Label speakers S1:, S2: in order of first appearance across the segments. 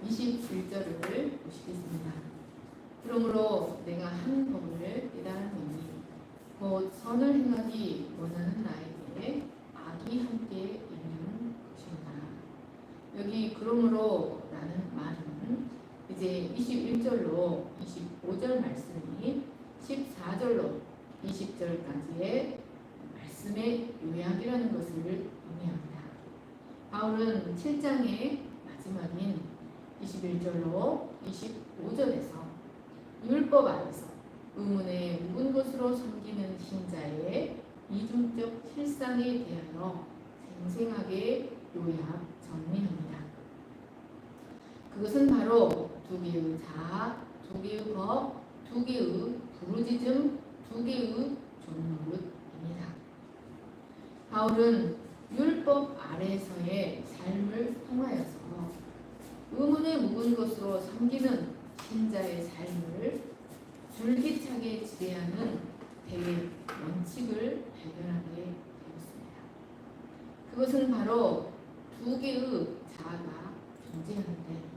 S1: 21절을 보시겠습니다. 그러므로 내가 한 법을 깨달았노니 곧 선을 행하기 원하는 나에게 악이 함께 있는 것이다. 여기 그러므로 라는 말은 이제 21절로 25절 말씀이 14절로 20절까지의 말씀의 요약이라는 것을 의미합니다. 바울은 7장의 마지막인 21절로 25절에서 율법 아래서 의문에 묵은 것으로 섬기는 신자의 이중적 실상에 대하여 생생하게 요약 정리합니다. 그것은 바로 두 개의 자아, 두 개의 법, 두 개의 부르짖음, 두 개의 종로릇입니다. 바울은 율법 아래에서의 삶을 통하여서 의문에 묵은 것으로 섬기는 신자의 삶을 줄기차게 지배하는 대의 원칙을 발견하게 되었습니다. 그것은 바로 두 개의 자아가 존재하는데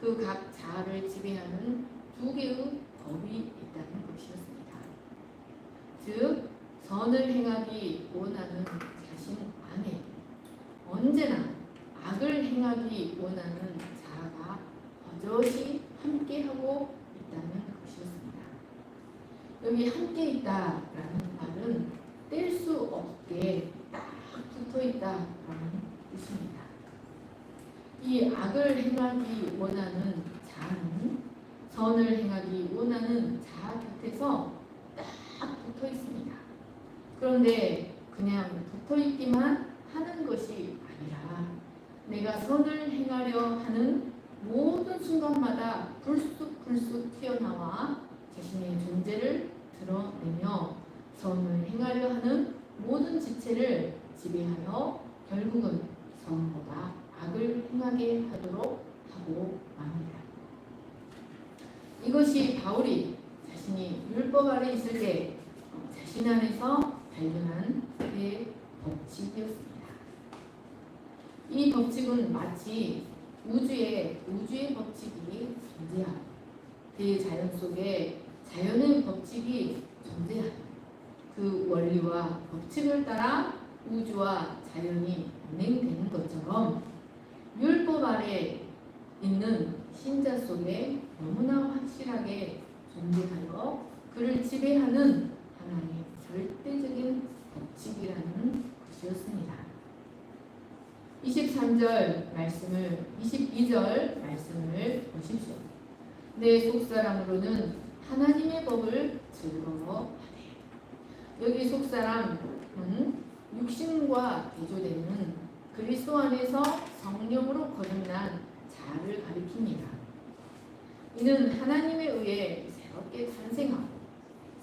S1: 그 각 자아를 지배하는 두 개의 법이 있다는 것이었습니다. 즉 선을 행하기 원하는 자신 안에 언제나 악을 행하기 원하는 자아가 버젓이 함께하고 있다는 것이었습니다. 여기 함께 있다라는 말은 뗄 수 없게 딱 붙어있다라는 뜻입니다. 이 악을 행하기 원하는 자아는 선을 행하기 원하는 자아 곁에서 딱 붙어 있습니다. 그런데 그냥 붙어 있기만 하는 것이 아니라 내가 선을 행하려 하는 모든 순간마다 불쑥 튀어나와 자신의 존재를 드러내며 선을 행하려 하는 모든 지체를 지배하여 결국은 선보다 악을 행하게 하도록 하고 맙니다. 이것이 바울이 자신이 율법 아래 있을 때 자신 안에서 발견한 그의 법칙이었습니다. 이 법칙은 마치 우주의 법칙이 존재하고 대자연 속에 자연의 법칙이 존재하는 그 원리와 법칙을 따라 우주와 자연이 운행되는 것처럼 율법 아래 있는 신자 속에 너무나 확실하게 존재하여 그를 지배하는 하나님의 절대적인 법칙이라는 것이었습니다. 23절 말씀을 22절 말씀을 보십시오. 내 속사람으로는 하나님의 법을 즐거워하네. 여기 속사람은 육신과 대조되는 그리스도 안에서 성령으로 거듭난 자아를 가리킵니다. 이는 하나님에 의해 새롭게 탄생하고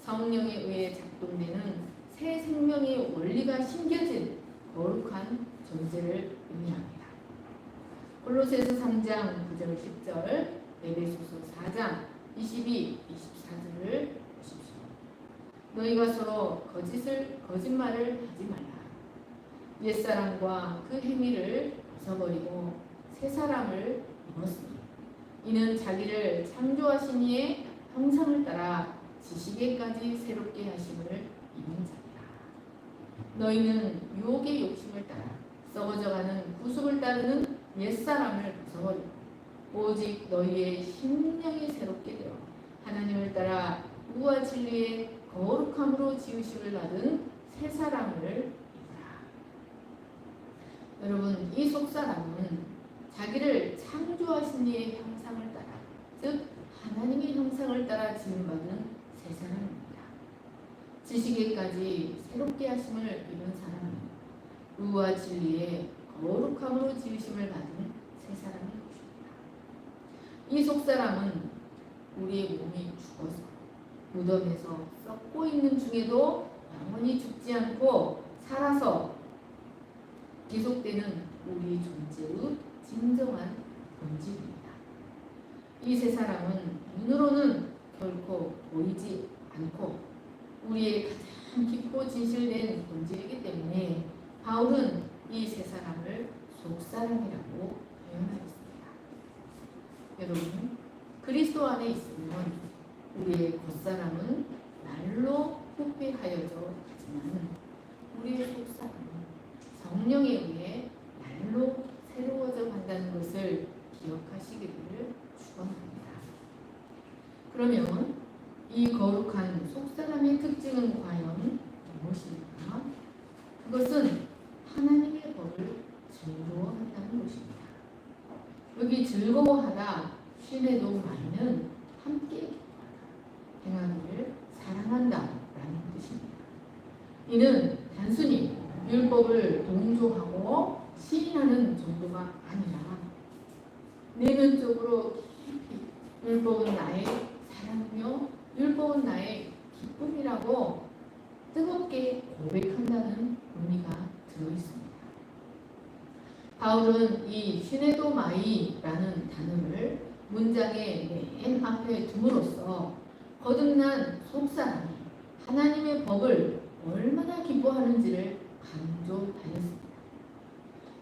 S1: 성령에 의해 작동되는 새 생명의 원리가 심겨진 거룩한 존재를 의미합니다. 골로새서 3장 9절 10절, 에베소서 4장 22, 24절을 보십시오. 너희가 서로 거짓말을 하지 말라. 옛사람과 그 행위를 벗어버리고 새 사람을 입었으니 이는 자기를 창조하신 이의 형상을 따라 지식에까지 새롭게 하심을 입은 자니라. 너희는 유혹의 욕심을 따라 썩어져가는 구습을 따르는 옛사람을 벗어버리고 오직 너희의 심령이 새롭게 되어 하나님을 따라 의와 진리의 거룩함으로 지으심을 받은 새 사람을 입으라. 여러분, 이 속사람은 자기를 창조하신 이의 형상을 따라, 즉 하나님의 형상을 따라 지음받은 새 사람입니다. 지식에까지 새롭게 하심을 입은 사람은 의와 진리의 거룩함으로 지으심을 받은 새 사람인 것입니다. 이 속사람은 우리의 몸이 죽어서 무덤에서 썩고 있는 중에도 영원히 죽지 않고 살아서 계속되는 우리 존재의 진정한 본질입니다. 이 세 사람은 눈으로는 결코 보이지 않고 우리의 가장 깊고 진실된 본질이기 때문에 바울은 이 세 사람을 속사람이라고 표현하였습니다. 여러분, 그리스도 안에 있으면 우리의 겉사람은 날로 후패하여져 가지만 우리의 속사람은 성령에 의해 날로 새로워져 간다는 것을 기억하시기를 축원합니다. 그러면 이 거룩한 속사람의 특징은 과연 무엇입니까? 그것은 하나님의 법을 즐거워한다는 것입니다. 여기 즐거워하다, 쉰에도 많이는 함께 행하기를 사랑한다 라는 뜻입니다. 이는 단순히 율법을 동조하고 시인하는 정도가 아니라 내면적으로 깊이 율법은 나의 사랑이며 율법은 나의 기쁨이라고 뜨겁게 고백한다는 의미가 들어있습니다. 바울은 이 시네도마이라는 단어를 문장의 맨 앞에 둠으로써 거듭난 속사람이 하나님의 법을 얼마나 기뻐하는지를 강조하였습니다.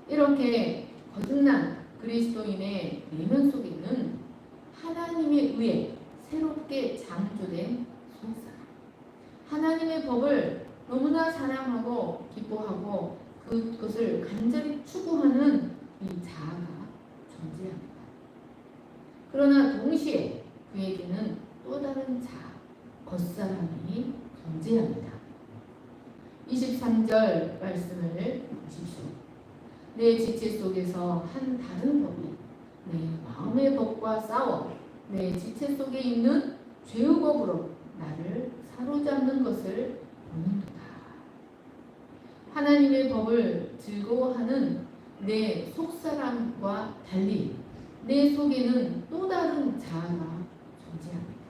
S1: 이렇게 거듭난 그리스도인의 내면 속에는 하나님에 의해 새롭게 창조된 속사람, 하나님의 법을 너무나 사랑하고 기뻐하고 그것을 간절히 추구하는 이 자아가 존재합니다. 그러나 동시에 그에게는 또 다른 자아, 겉사람이 존재합니다. 23절 말씀을 보십시오. 내 지체 속에서 한 다른 법이 내 마음의 법과 싸워 내 지체 속에 있는 죄의 법으로 나를 사로잡는 것을 보는도다. 하나님의 법을 즐거워하는 내 속사람과 달리 내 속에는 또 다른 자아가 존재합니다.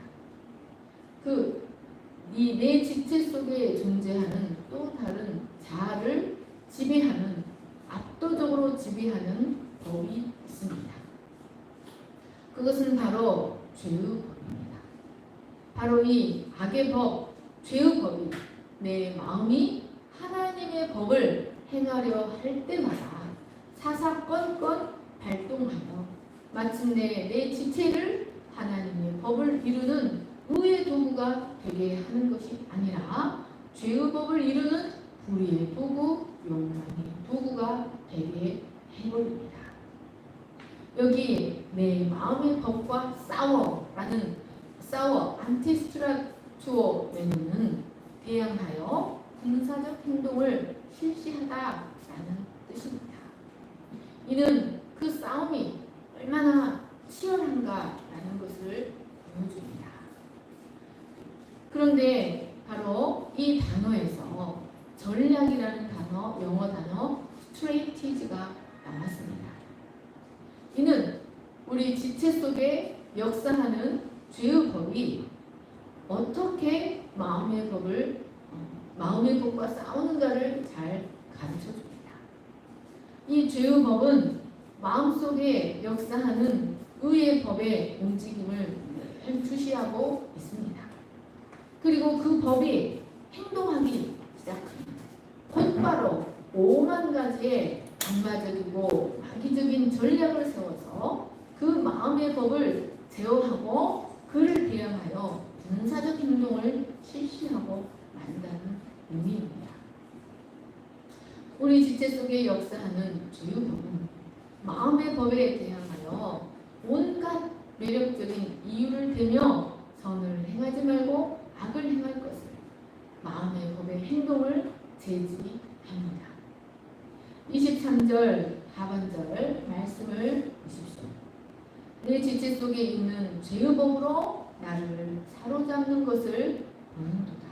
S1: 이 내 지체 속에 존재하는 또 다른 자아를 지배하는, 압도적으로 지배하는 법이 있습니다. 그것은 바로 죄의 법입니다. 바로 이 악의 법, 죄의 법이 내 마음이 하나님의 법을 행하려 할 때마다 사사건건 발동하여 마침내 내 지체를 하나님의 법을 이루는 의의 도구가 되게 하는 것이 아니라 죄의 법을 이루는 불의의 도구, 욕망의 도구가 되게 해버립니다. 여기 내 마음의 법과 싸워라는 안티스트라투오에는 대항하여 군사적 행동을 실시하다라는 뜻입니다. 이는 그 싸움이 얼마나 치열한가라는 것을 보여줍니다. 그런데 바로 이 단어에서 전략이라는 단어, 영어 단어 strategy가 나왔습니다. 이는 우리 지체 속에 역사하는 죄의 법이 어떻게 마음의 법과 싸우는가를 잘 가르쳐줍니다. 이 죄의 법은 마음속에 역사하는 의의 법의 움직임을 늘 주시하고 있습니다. 그리고 그 법이 행동하기 시작합니다. 곧바로 5만 가지의 악마적이고 마귀적인 전략을 세워서 그 마음의 법을 제어하고 그를 대항하여 군사적 행동을 실시하고 만다는 의미입니다. 우리 지체 속에 역사하는 죄의 법은 마음의 법에 대항하여 온갖 매력적인 이유를 대며 선을 행하지 말고 악을 행할 것을 마음의 법의 행동을 제지합니다. 23절 하반절 말씀을 보십시오. 내 지체 속에 있는 죄의 법으로 나를 사로잡는 것을 보는도다.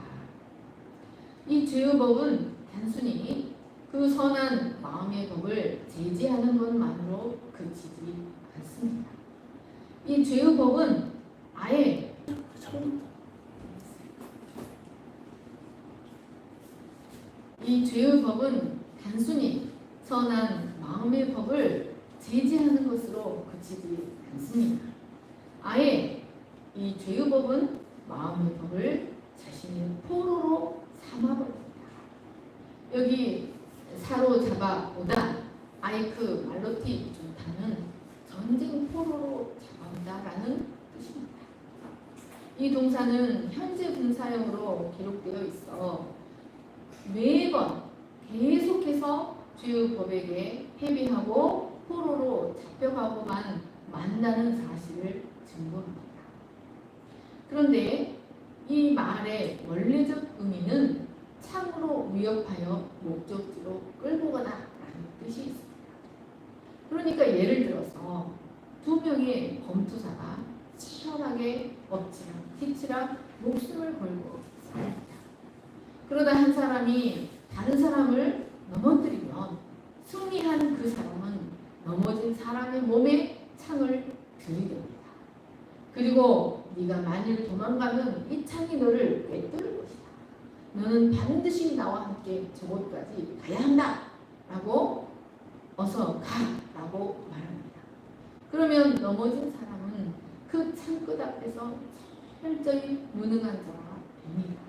S1: 이 죄의 법은 단순히 그 선한 마음의 법을 제지하는 것만으로 그치지 않습니다. 이 죄의 법은 아예 이 죄의 법은 단순히 선한 마음의 법을 제지하는 것으로 그치지 않습니다. 아예 이 죄의 법은 마음의 법을 자신의 포로로 삼아버립니다. 여기 사로잡아보다 아이크 말로티 조타는 전쟁 포로로 잡아온다 한다라는 뜻입니다. 이 동사는 현재 분사형으로 기록되어 있어 매번 계속해서 주요 법에게 회비하고 포로로 잡혀가고만 만나는 사실을 증거합니다. 그런데 이 말의 원래적 의미는 참으로 위협하여 목적지로 끌고 가다라는 뜻이 있습니다. 그러니까 예를 들어서 두 명의 검투사가 치열하게 엎치락 뒤치락 목숨을 걸고 삽니다. 그러다 한 사람이 다른 사람을 넘어뜨리면 승리한 그 사람은 넘어진 사람의 몸에 창을 들이댑니다. 그리고 네가 만일 도망가면 이 창이 너를 꿰뚫을 것이다. 너는 반드시 나와 함께 저곳까지 가야 한다. 라고 어서 가. 라고 말합니다. 그러면 넘어진 사람은 그 창끝 앞에서 철저히 무능한 자가 됩니다.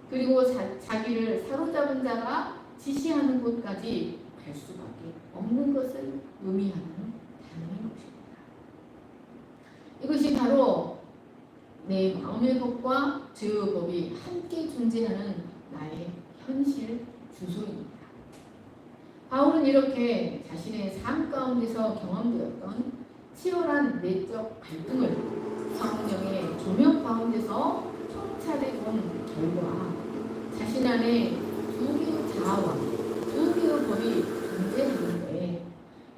S1: 그리고 자기를 사로잡은 자가 지시하는 곳까지 갈 수밖에 없는 것을 의미하는 단어인 것입니다. 이것이 바로 내 마음의 법과 죄의 법이 함께 존재하는 나의 현실 주소입니다. 바울은 이렇게 자신의 삶 가운데서 경험되었던 치열한 내적 갈등을 성령의 조명 가운데서 통찰해 본 결과 자신 안에 두 개의 자아와 두 개의 법이 존재하는데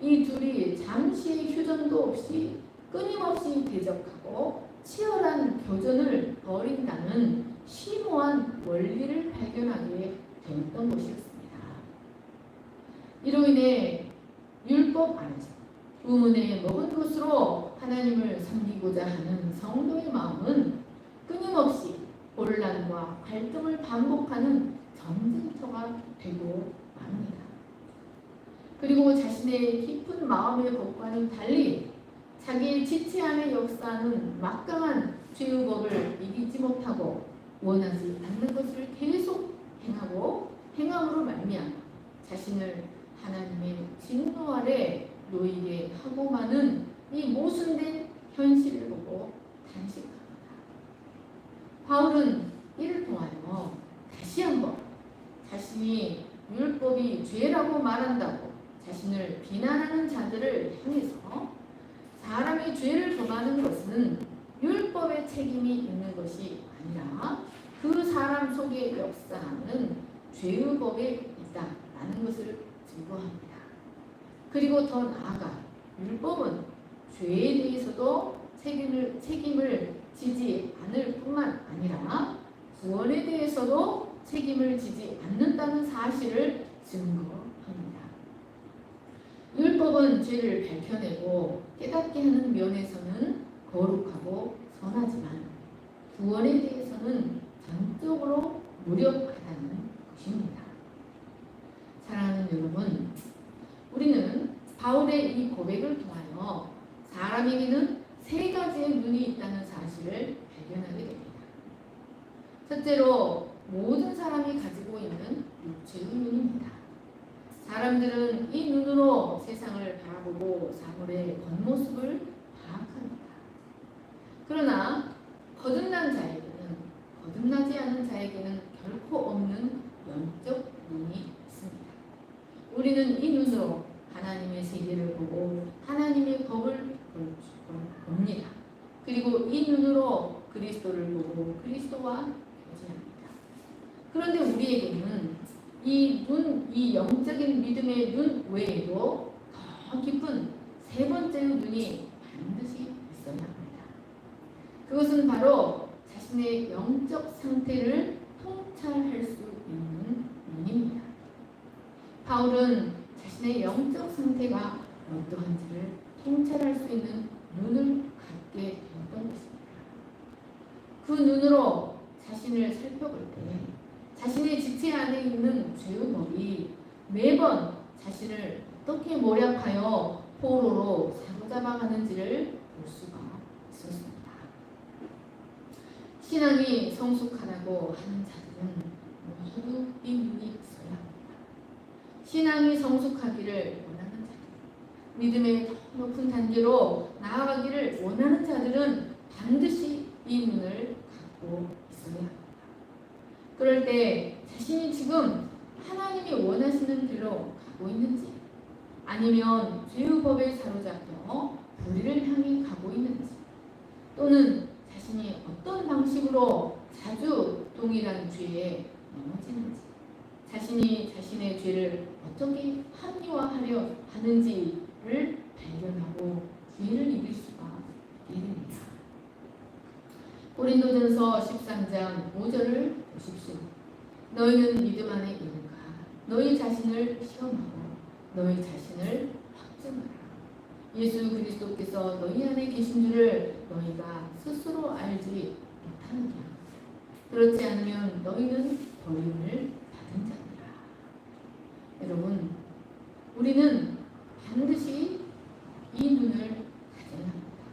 S1: 이 둘이 잠시의 휴전도 없이 끊임없이 대적하고 치열한 교전을 벌인다는 심오한 원리를 발견하게 되었던 것이었습니다. 이로 인해 율법 안에서 의문에 먹은 것으로 하나님을 섬기고자 하는 성도의 마음은 끊임없이 혼란과 갈등을 반복하는 전쟁터가 되고 맙니다. 그리고 자신의 깊은 마음의 법과는 달리 자기의 지체 안에 역사하는 막강한 죄의 법을 이기지 못하고 원하지 않는 것을 계속 행하고 행함으로 말미암아 자신을 하나님의 진노 아래 놓이게 하고 마는 이 모순된 현실을 보고 단식합니다. 바울은 이를 통하여 다시 한번 자신이 율법이 죄라고 말한다고 자신을 비난하는 자들을 향해서 사람이 죄를 범하는 것은 율법의 책임이 있는 것이 아니라 그 사람 속에 역사하는 죄의 법에 있다라는 것을 증거합니다. 그리고 더 나아가 율법은 죄에 대해서도 책임을 지지 않을 뿐만 아니라 구원에 대해서도 책임을 지지 않는다는 사실을 증거합니다. 율법은 죄를 밝혀내고 깨닫게 하는 면에서는 거룩하고 선하지만 구원에 대해서는 전적으로 무력하다는 것입니다. 사랑하는 여러분, 우리는 바울의 이 고백을 통하여 사람에게는 세 가지의 눈이 있다는 사실을 발견하게 됩니다. 첫째로 모든 사람이 가지고 있는 육체의 눈입니다. 사람들은 이 눈으로 세상을 바라보고 사물의 겉모습을 파악합니다. 그러나 거듭난 자에게는 거듭나지 않은 자에게는 결코 없는 영적 눈이 있습니다. 우리는 이 눈으로 하나님의 세계를 보고 하나님의 법을 봅니다. 그리고 이 눈으로 그리스도를 보고 그리스도와 교제합니다. 그런데 우리에게는 이 영적인 믿음의 눈 외에도 더 깊은 세 번째의 눈이 반드시 있어야 합니다. 그것은 바로 자신의 영적 상태를 통찰할 수 있는 눈입니다. 바울은 자신의 영적 상태가 어떠한지를 통찰할 수 있는 눈을 갖게 되었던 것입니다. 그 눈으로 자신을 살펴볼 때 자신의 지체 안에 있는 죄의 법이 매번 자신을 어떻게 모략하여 포로로 사로잡아가는지를 볼 수가 있었습니다. 신앙이 성숙하다고 하는 자들은 모두 이 눈이 있어야 합니다. 신앙이 성숙하기를 원하는 자들, 믿음의 더 높은 단계로 나아가기를 원하는 자들은 반드시 이 눈을 갖고 있어야 합니다. 그럴 때 자신이 지금 하나님이 원하시는 길로 가고 있는지, 아니면 죄의 법에 사로잡혀 불의를 향해 가고 있는지, 또는 자신이 어떤 방식으로 자주 동일한 죄에 넘어지는지, 자신이 자신의 죄를 어떻게 합리화하려 하는지를 발견하고 기회를 이길 수가 있게 됩니다. 고린도전서 13장 5절을 보십시오. 너희는 믿음 안에 있는가? 너희 자신을 시험하고 너희 자신을 확증하라. 예수 그리스도께서 너희 안에 계신 줄을 너희가 스스로 알지 못하느냐? 그렇지 않으면 너희는 버림을 받은 자니라. 여러분, 우리는 반드시 이 눈을 가져야 합니다.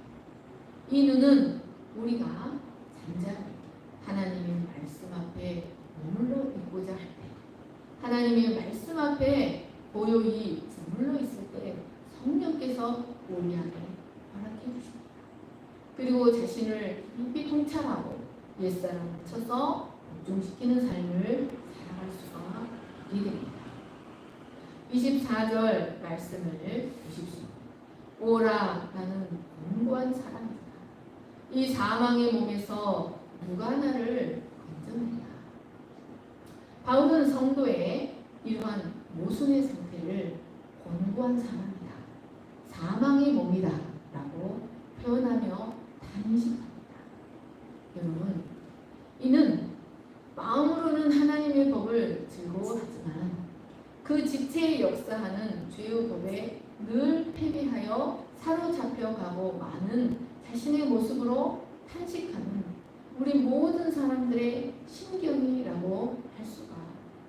S1: 이 눈은 우리가 잠잠히 하나님의 말씀 앞에 머물러 있고자 할 때, 하나님의 말씀 앞에 고요히 머물러 있을 때 성령께서 우리 안에 허락해 주십니다. 그리고 자신을 깊이 통찰하고 옛사람을 쳐서 복종시키는 삶을 살아갈 수가 있게 됩니다. 24절 말씀을 보십시오. 오라, 나는 곤고한 사람이다. 이 사망의 몸에서 누가 나를 건져내랴. 바울은 성도의 이러한 모순의 상태를 곤고한 사람이다, 사망의 몸이다 라고 표현하며 단식합니다. 여러분, 이는 마음으로는 하나님의 법을 즐거워하지만 그 지체에 역사하는 죄의 법에 늘 패배하여 사로잡혀가고 많은 자신의 모습으로 탄식하는 우리 모든 사람들의 심경이라고 할 수가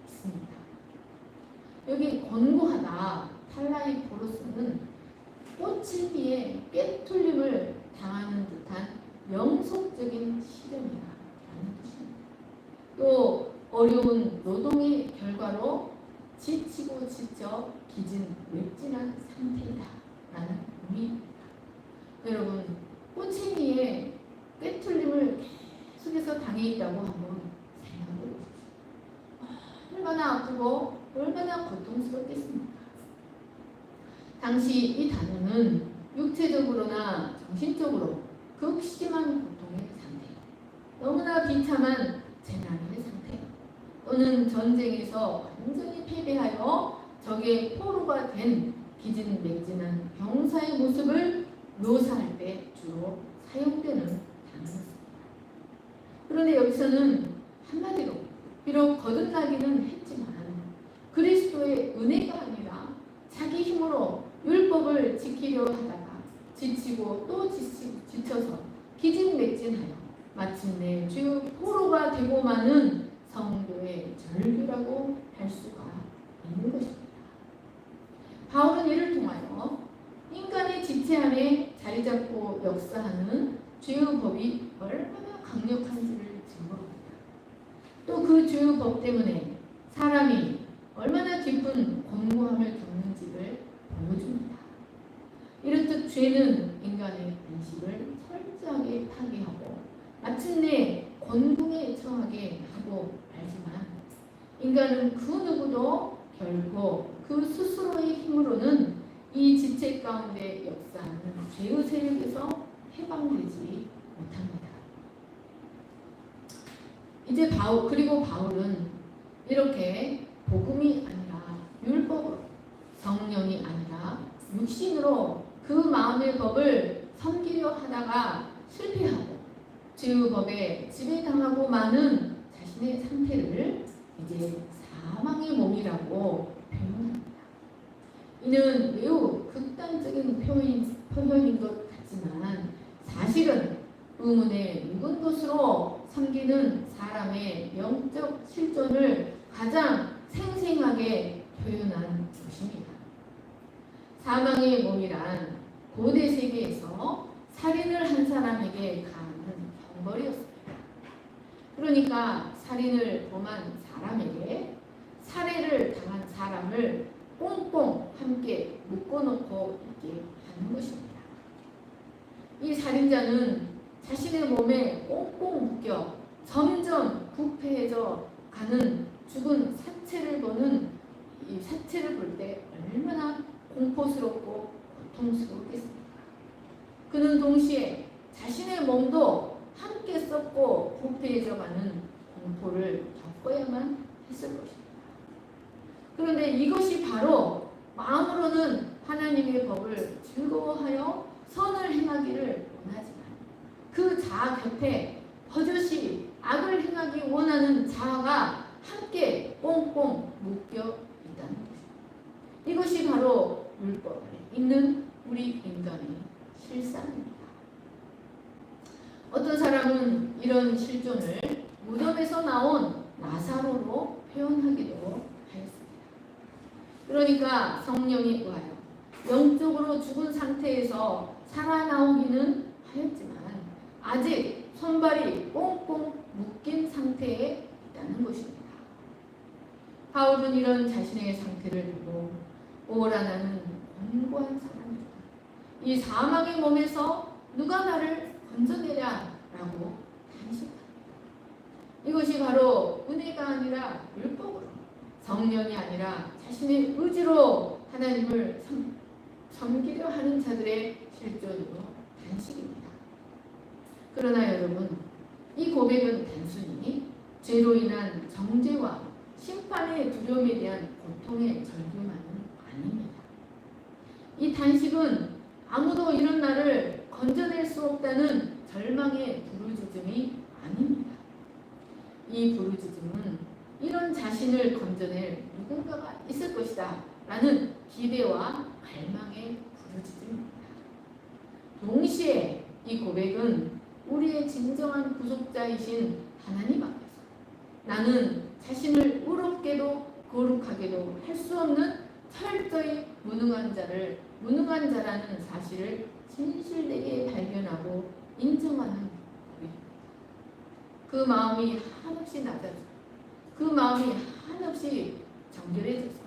S1: 있습니다. 여기 권고하다 탈라이포로스는 꽃을비에 꿰뚫림을 당하는 듯한 영속적인 시련이라는 뜻입니다. 또 어려운 노동의 결과로 지치고 지쳐 기진 외진한 상태이다 라는 의미입니다. 여러분, 꼬챙이에 꿰뚫림을 계속해서 당해 있다고 한번 생각해 보십시오. 얼마나 아프고 얼마나 고통스럽겠습니까? 당시 이 단어는 육체적으로나 정신적으로 극심한 고통의 상태, 너무나 비참한 재난의 상태, 또는 전쟁에서 완전히 패배하여 적의 포로가 된 기진맥진한 병사의 모습을 묘사할 때 주로 사용되는 단어였습니다. 그런데 여기서는 한마디로 비록 거듭나기는 했지만 그리스도의 은혜가 아니라 자기 힘으로 율법을 지키려 하다가 지치고 또 지쳐서 기진맥진하여 마침내 주의 포로가 되고 마는 성도의 절규라고 할 수가 있는 것입니다. 바울은 이를 통하여 인간의 지체 안에 자리 잡고 역사하는 죄의 법이 얼마나 강력한지를 증거합니다. 또 그 죄의 법 때문에 사람이 얼마나 깊은 곤고함을 겪는지를 보여줍니다. 이렇듯 죄는 인간의 안식을 철저하게 파괴하고 마침내 곤궁에 처하게 하고 말지만 인간은 그 누구도 결코 그 스스로의 힘으로는 이 지체 가운데 역사하는 죄의 세력에서 해방되지 못합니다. 이제 바울은 이렇게 복음이 아니라 율법으로, 성령이 아니라 육신으로 그 마음의 법을 섬기려 하다가 실패하고 죄의 법에 지배당하고 마는 자신의 상태를 이제 사망의 몸이라고 표현합니다. 이는 매우 극단적인 표현인 것 같지만 사실은 의문의 묵은 것으로 섬기는 사람의 영적 실존을 가장 생생하게 표현한 것입니다. 사망의 몸이란 고대 세계에서 살인을 한 사람에게 가하는 형벌이었습니다. 그러니까 살인을 범한 사람에게 살해를 당한 사람을 꽁꽁 함께 묶어놓고 있게 하는 것입니다. 이 살인자는 자신의 몸에 꽁꽁 묶여 점점 부패해져 가는 죽은 사체를 보는 이 사체를 볼 때 얼마나 공포스럽고 고통스럽겠습니까? 그는 동시에 자신의 몸도 함께 썩고 부패해져 가는 공포를 겪어야만 했을 것입니다. 그런데 이것이 바로 마음으로는 하나님의 법을 즐거워하여 선을 행하기를 원하지만 그 자아 곁에 버젓이 악을 행하기 원하는 자아가 함께 꽁꽁 묶여 있다는 것입니다. 이것이 바로 율법 안에 있는 우리 인간의 실상입니다. 어떤 사람은 이런 실존을 무덤에서 나온 나사로로 표현하기도 하였습니다. 그러니까 성령에 의하여 영적으로 죽은 상태에서 살아나오기는 하였지만 아직 손발이 꽁꽁 묶인 상태에 있다는 것입니다. 바울은 이런 자신의 상태를 두고 오라 나는 권고한 사람이다. 이 사망의 몸에서 누가 나를 건져내랴 라고 탄식합니다. 이것이 바로 은혜가 아니라 율법으로 성령이 아니라 자신의 의지로 하나님을 섬기려 하는 자들의 실존으로 탄식입니다. 그러나 여러분, 이 고백은 단순히 죄로 인한 정죄와 심판의 두려움에 대한 고통의 절규만은 아닙니다. 이 단식은 아무도 이런 나를 건져낼 수 없다는 절망의 부르짖음이 아닙니다. 이 부르짖음은 이런 자신을 건져낼 누군가가 있을 것이다 라는 기대와 갈망의 부르짖음입니다. 동시에 이 고백은 우리의 진정한 구속자이신 하나님 앞에서 나는 자신을 의롭게도 거룩하게도 할 수 없는 철저히 무능한 자라는 사실을 진실되게 발견하고 인정하는 고백입니다. 그 마음이 한없이 낮아져 그 마음이 한없이 정결해져서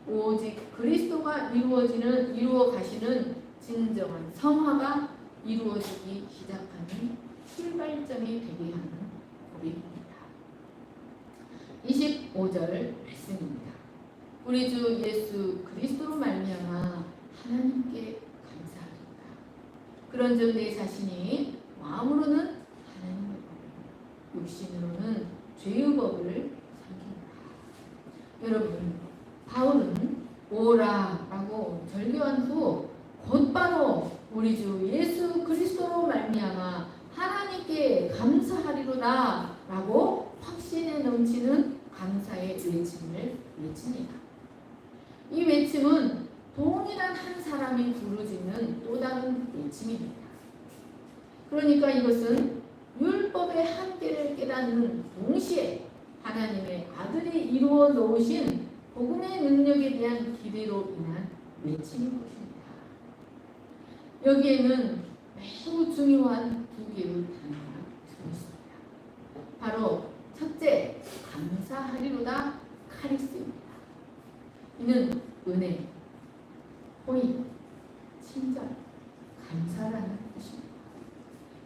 S1: 오직 그리스도가 이루어 가시는 진정한 성화가 이루어지기 시작하는 출발점이 되게 하는 고백입니다. 25절 말씀입니다. 우리 주 예수 그리스도로 말미암아 하나님께 감사합니다. 그런즉 내 자신이 마음으로는 하나님의 법을 육신으로는 죄의 법을 섬긴다. 여러분, 바울은 오라 라고 절규한 후 곧바로 우리 주 예수 그리스도로 말미암아 하나님께 감사하리로다 라고 확신에 넘치는 감사의 외침을 외칩니다. 이 외침은 동일한 한 사람이 부르짖는 또 다른 외침입니다. 그러니까 이것은 율법의 한계를 깨닫는 동시에 하나님의 아들이 이루어 놓으신 복음의 능력에 대한 기대로 인한 외침인 것입니다. 여기에는 매우 중요한 두 개의 단어가 들어있습니다. 바로 첫째, 감사하리로다 카리스입니다. 이는 은혜, 호의, 친절, 감사라는 뜻입니다.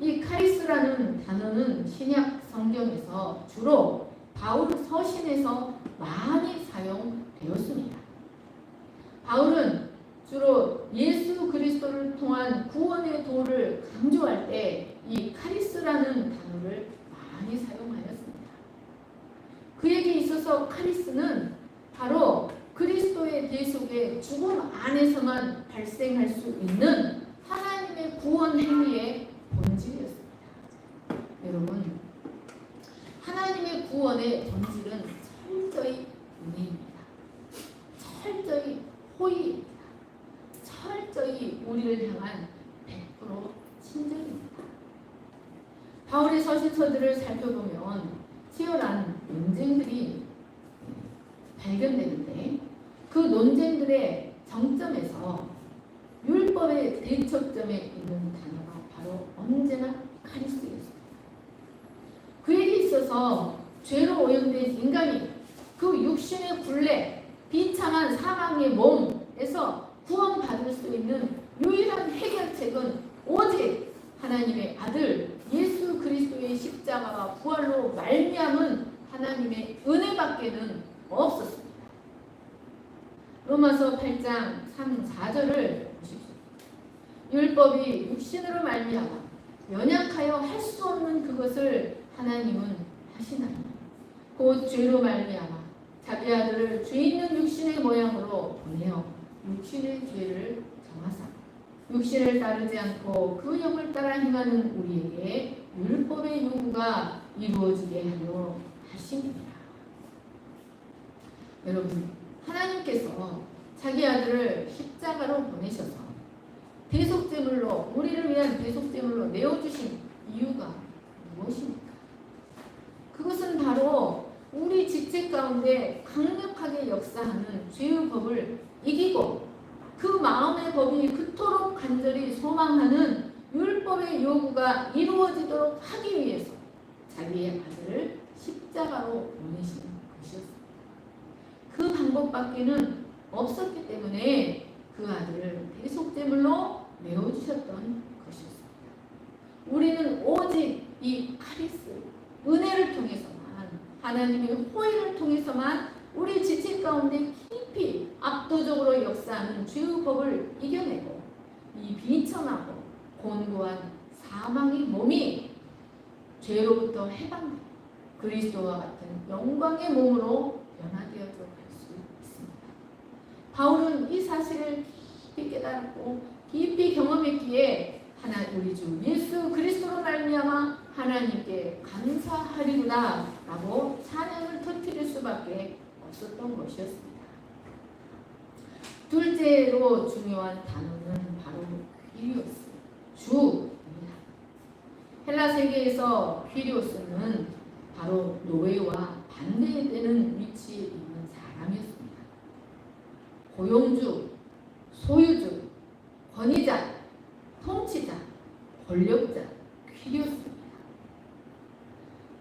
S1: 이 카리스라는 단어는 신약 성경에서 주로 바울 서신에서 많이 사용되었습니다. 바울은 주로 예수 그리스도를 통한 구원의 도를 강조할 때 이 카리스라는 단어를 많이 사용하였습니다. 그에게 있어서 카리스는 바로 그리스도의 대속의 죽음 안에서만 발생할 수 있는 하나님의 구원 행위의 본질이었습니다. 여러분, 하나님의 구원의 본질은 철저히 은혜입니다. 철저히 호의입니다. 철저히 우리를 향한 100% 친절입니다. 바울의 서신서들을 살펴보면 치열한 논쟁들이 발견되는데 그 논쟁들의 정점에서 율법의 대척점에 있는 단어가 바로 언제나 카리스였습니다. 그에게 있어서 죄로 오염된 인간이 그 육신의 굴레, 비참한 사망의 몸에서 구원받을 수 있는 유일한 해결책은 오직 하나님의 아들 예수 그리스도의 십자가와 부활로 말미암은 하나님의 은혜밖에는 없었습니다. 로마서 8장 3, 4절을 보십시오. 율법이 육신으로 말미암아 연약하여 할 수 없는 그것을 하나님은 하시나니 곧 죄로 말미암아 자기 아들을 죄 있는 육신의 모양으로 보내어 육신의 죄를 정하사 육신을 따르지 않고 그 영을 따라 행하는 우리에게 율법의 요구가 이루어지게 하려 하십니다. 여러분, 하나님께서 자기 아들을 십자가로 보내셔서 대속제물로 우리를 위한 대속제물로 내어주신 이유가 무엇입니까? 그것은 바로 우리 지체 가운데 강력하게 역사하는 죄의 법을 이기고 그 마음의 법이 그토록 간절히 소망하는 율법의 요구가 이루어지도록 하기 위해서 자기의 아들을 십자가로 보내신 것이었습니다. 그 방법밖에는 없었기 때문에 그 아들을 대속제물로 내어주셨던 것이었습니다. 우리는 오직 이 카리스, 은혜를 통해서만 하나님의 호의를 통해서만 우리 지체 가운데 깊이 압도적으로 역사하는 죄의 법을 이겨내고 이 비천하고 곤고한 사망의 몸이 죄로부터 해방되고 그리스도와 같은 영광의 몸으로 변화되어져 갈 수 있습니다. 바울은 이 사실을 깊이 깨달았고 깊이 경험했기에 우리 주 예수 그리스도로 말미암아 하나님께 감사하리구나 라고 찬양을 터뜨릴 수밖에 없었던 것이었습니다. 둘째로 중요한 단어는 바로 퀴리오스, 주입니다. 헬라 세계에서 퀴리오스는 바로 노예와 반대되는 위치에 있는 사람이었습니다. 고용주, 소유주, 권위자, 통치자, 권력자, 퀴리오스입니다.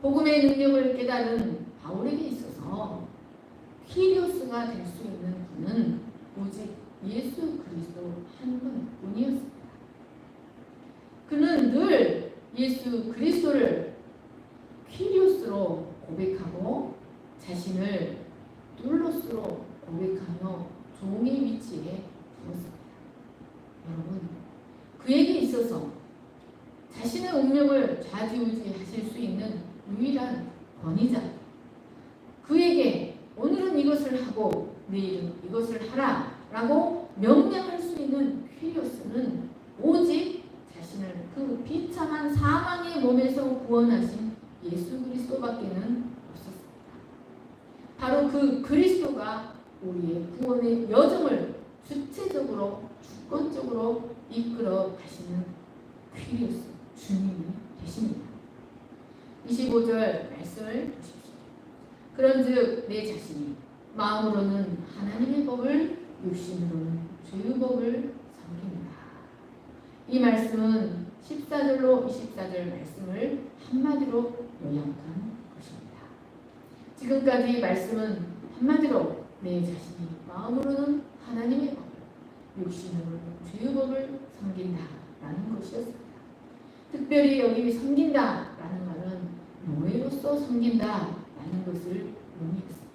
S1: 복음의 능력을 깨달은 바울에게 있어서 퀴리오스가 될 수 있는 분은 오직 예수 그리스도 한 분뿐이었습니다. 그는 늘 예수 그리스도를 퀴리오스로 고백하고 자신을 둘로스로 고백하며 종의 위치에 두었습니다. 여러분, 그에게 있어서 자신의 운명을 좌지우지하실 수 있는 유일한 권위자, 그에게 오늘은 이것을 하고 내일은 이것을 하라 라고 명령할 수 있는 퀴리오스는 오직 자신을 그 비참한 사망의 몸에서 구원하신 예수 그리스도밖에는 없었습니다. 바로 그 그리스도가 우리의 구원의 여정을 주체적으로 주권적으로 이끌어 가시는 퀴리오스 주님이 되십니다. 25절 말씀을 보십시오. 그런즉 내 자신이 마음으로는 하나님의 법을 육신으로는 죄의 법을 섬깁니다. 이 말씀은 14절로 24절 말씀을 한마디로 요약한 것입니다. 지금까지 말씀은 한마디로 내 자신이 마음으로는 하나님의 법을 육신으로는 죄의 법을 섬긴다라는 것이었습니다. 특별히 여기 섬긴다라는 말은 노예로서 섬긴다라는 것을 의미했습니다.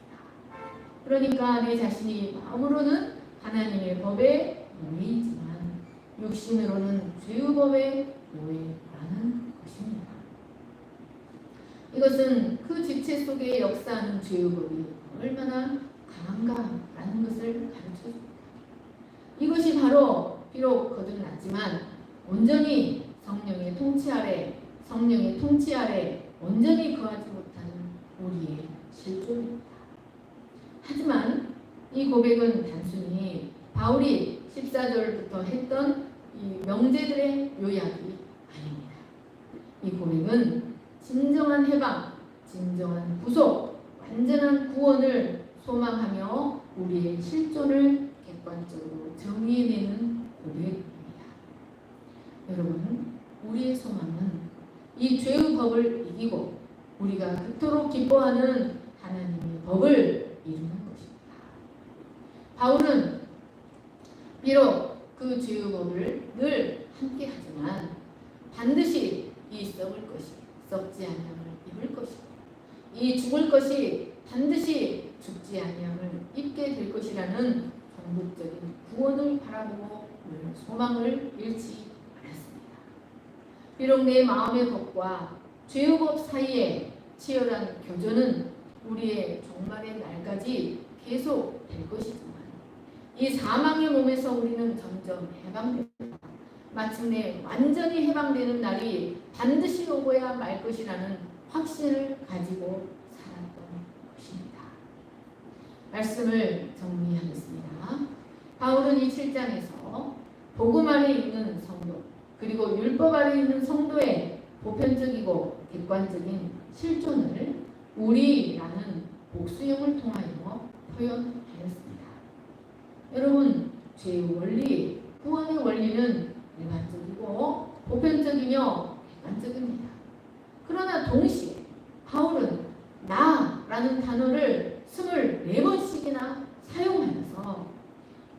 S1: 그러니까 내 자신이 마음으로는 하나님의 법의 노예이지만 육신으로는 죄의 법의 노예라는 것입니다. 이것은 그 지체 속에 역사하는 죄의 법이 얼마나 강한가라는 것을 가르쳐줍니다. 이것이 바로 비록 거듭났지만 온전히 성령의 통치 아래 온전히 거하지 못하는 우리의 실존입니다. 하지만 이 고백은 단순히 바울이 14절부터 했던 이 명제들의 요약이 아닙니다. 이 고백은 진정한 해방, 진정한 구속, 완전한 구원을 소망하며 우리의 실존을 객관적으로 정의해내는 고백입니다. 여러분, 우리의 소망은 이 죄의 법을 이기고 우리가 그토록 기뻐하는 하나님의 법을 이루는 것입니다. 바울은 비록 그 죄의법을 늘 함께 하지만 반드시 이 썩을 것이 썩지 아니함을 입을 것이고 이 죽을 것이 반드시 죽지 아니함을 입게 될 것이라는 궁극적인 구원을 바라보고 늘 소망을 잃지 않았습니다. 비록 내 마음의 법과 죄의 법 사이에 치열한 교전은 우리의 종말의 날까지 계속 될 것이지만 이 사망의 몸에서 우리는 점점 해방됩니다. 마침내 완전히 해방되는 날이 반드시 오고야 말 것이라는 확신을 가지고 살았던 것입니다. 말씀을 정리하겠습니다. 바울은 이 7장에서 복음 아래 있는 성도 그리고 율법 아래 있는 성도의 보편적이고 객관적인 실존을 우리라는 복수형을 통하여 표현하였습니다. 여러분, 죄의 원리, 구원의 원리는 일반적이고 보편적이며 객관적입니다. 그러나 동시에 바울은 나라는 단어를 24번씩이나 사용하면서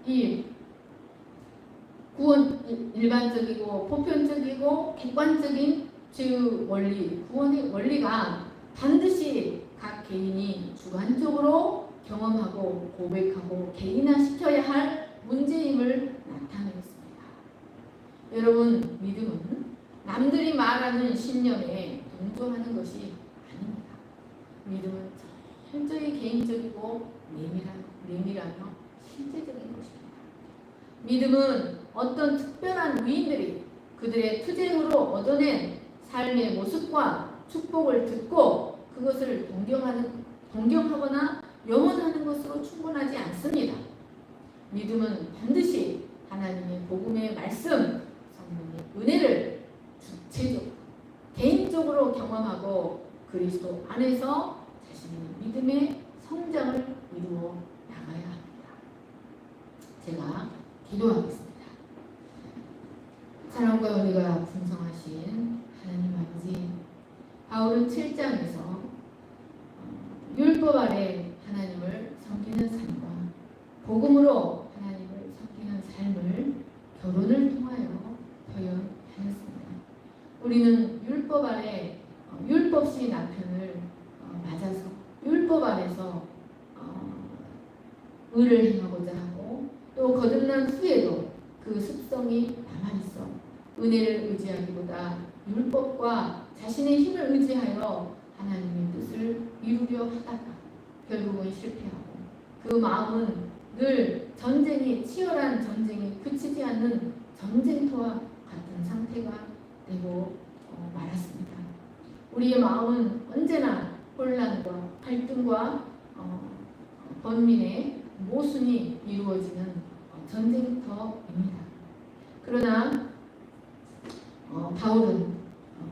S1: 이 구원 일반적이고 보편적이고 객관적인 죄의 원리, 구원의 원리가 반드시 각 개인이 주관적으로 경험하고 고백하고 개인화시켜야 할 문제임을 나타내었습니다. 여러분, 믿음은 남들이 말하는 신념에 동조하는 것이 아닙니다. 믿음은 철저히 개인적이고 내밀하며 실제적인 것입니다. 믿음은 어떤 특별한 위인들이 그들의 투쟁으로 얻어낸 삶의 모습과 축복을 듣고 그것을 동경하거나 염원하는 것으로 충분하지 않습니다. 믿음은 반드시 하나님의 복음의 말씀, 성령의 은혜를 주체적으로, 개인적으로 경험하고 그리스도 안에서 자신의 믿음의 성장을 이루어 나가야 합니다. 제가 기도하겠습니다. 사랑과 은혜가 풍성하신 하나님 아버지, 바울은 7장에서 율법 아래 하나님을 섬기는 삶과 복음으로 하나님을 섬기는 삶을 결혼을 통하여 표현하였습니다. 우리는 율법 아래 율법시 남편을 맞아서 율법 안에서 의를 행하고자 하고 또 거듭난 후에도 그 습성이 남아있어 은혜를 의지하기보다 율법과 자신의 힘을 의지하여 하나님의 뜻을 이루려 하다가 결국은 실패하고 그 마음은 늘 치열한 전쟁에 그치지 않는 전쟁터와 같은 상태가 되고 말았습니다. 우리의 마음은 언제나 혼란과 갈등과 번민의 모순이 이루어지는 전쟁터입니다. 그러나 바울은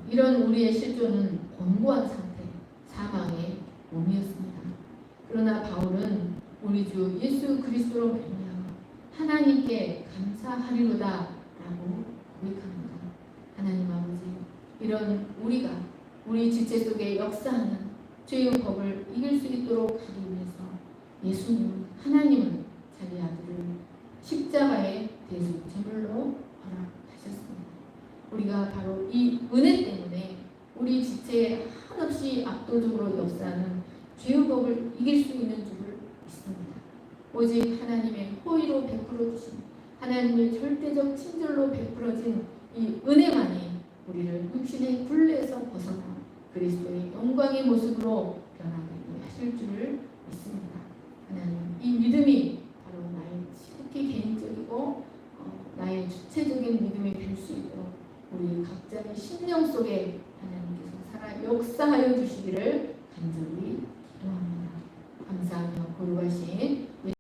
S1: 이런 우리의 실존은 곤고한 상태, 사망의 몸이었습니다. 그러나 바울은 우리 주 예수 그리스도로 말미암아 하나님께 감사하리로다 라고 고백합니다. 하나님 아버지, 이런 우리가 우리 지체 속에 역사하는 죄의 법을 이길 수 있도록 하기 위해서 예수님, 하나님은 자기 아들을 십자가의 대속 제물로 허락하셨습니다. 우리가 바로 이 은혜 때문에 우리 지체에 한없이 압도적으로 역사하는 죄의 법을 이길 수 있는 줄을 믿습니다. 오직 하나님의 호의로 베풀어 주신 하나님의 절대적 친절로 베풀어진 이 은혜만이 우리를 육신의 굴레에서 벗어나 그리스도의 영광의 모습으로 변하게 하실 줄을 믿습니다. 하나님, 이 믿음이 바로 나의 지극히 개인적이고 나의 주체적인 믿음이 될 수 있도록 우리 각자의 심령 속에 하나님께서 살아 역사하여 주시기를 간절히 기도합니다. 감사하며 거룩하신